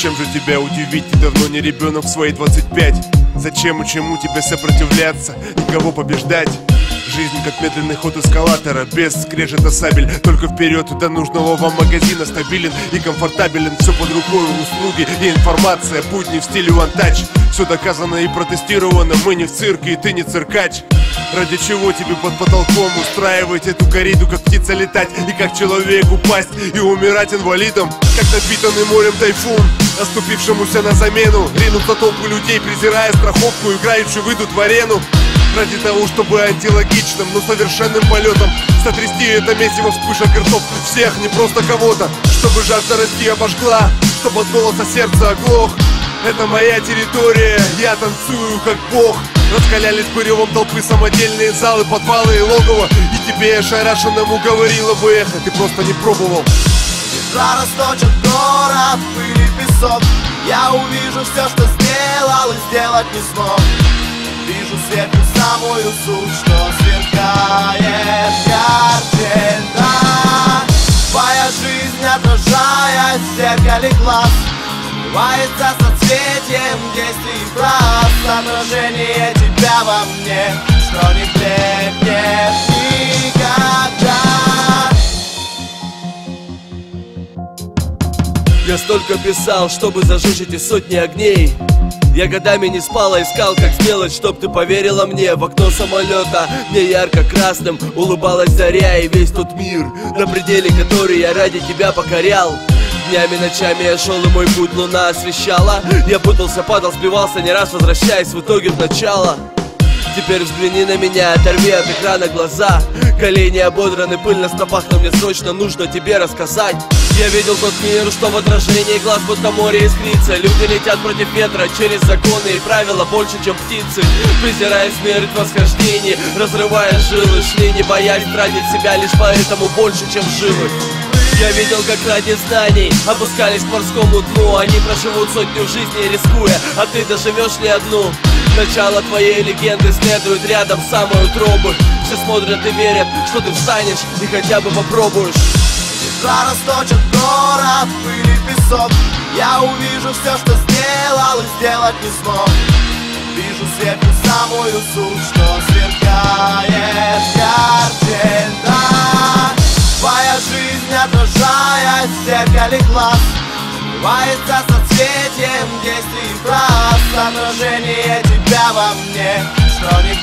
Чем же тебя удивить? Ты давно не ребенок в свои 25. Зачем и чему тебе сопротивляться? Никого побеждать? Жизнь как медленный ход эскалатора, без скрежета сабель. Только вперед до нужного вам магазина. Стабилен и комфортабелен, все под рукой, услуги и информация. Будни в стиле one touch. Все доказано и протестировано. Мы не в цирке и ты не циркач. Ради чего тебе под потолком устраивать эту кориду, как птица летать и как человек упасть и умирать инвалидом? Как напитанный морем тайфун, оступившемуся на замену, ринутся толпы людей, презирая страховку, играющие выйдут в арену. Ради того, чтобы антилогичным, но совершенным полетом сотрясти это месиво вспышек и ртов всех, не просто кого-то. Чтобы жажда расти обожгла, чтобы от голоса сердце оглох. Это моя территория, я танцую как бог. Раскалялись бы ревом толпы самодельные залы, подвалы и логово. И тебе ошарашенному говорила бы эхо, ты просто не пробовал. Ветра расточат город, пыль и песок. Я увижу все, что сделал и сделать не смог. Вижу сверху самую суть, что сверкает ярче, да. Твоя жизнь, отражаясь в зеркале глаз, сливается соцветием действий фраз. Отражение тебя во мне, что не блекнет никогда. Я столько писал, чтобы зажечь эти сотни огней. Я годами не спал, а искал, как сделать, чтоб ты поверила мне. В окно самолета мне ярко-красным улыбалась заря. И весь тот мир, на пределе который я ради тебя покорял. Днями, ночами я шел, и мой путь луна освещала. Я путался, падал, сбивался, не раз возвращаясь в итоге в начало. Теперь взгляни на меня, оторви от экрана глаза. Колени ободраны, пыль на стопах, но мне срочно нужно тебе рассказать. Я видел тот мир, что в отражении глаз будто море искрится. Люди летят против ветра, через законы и правила больше, чем птицы. Презирая смерть в восхождении, разрывая жилы, шли, не боясь тратить себя, лишь поэтому больше, чем живы. Я видел, как ради знаний опускались к морскому дну. Они проживут сотню жизней, рискуя, а ты доживешь ли одну? Начало твоей легенды следует рядом с самой утробы. Все смотрят и верят, что ты встанешь и хотя бы попробуешь. Ветра расточат город, пыль и песок. Я увижу все, что сделал и сделать не смог. Вижу сверху самую суть, что сверкает ярче, да. Твоя жизнь, отражаясь в зеркале глаз, сливается соцветием действий фраз. Отражение тебя во мне, что не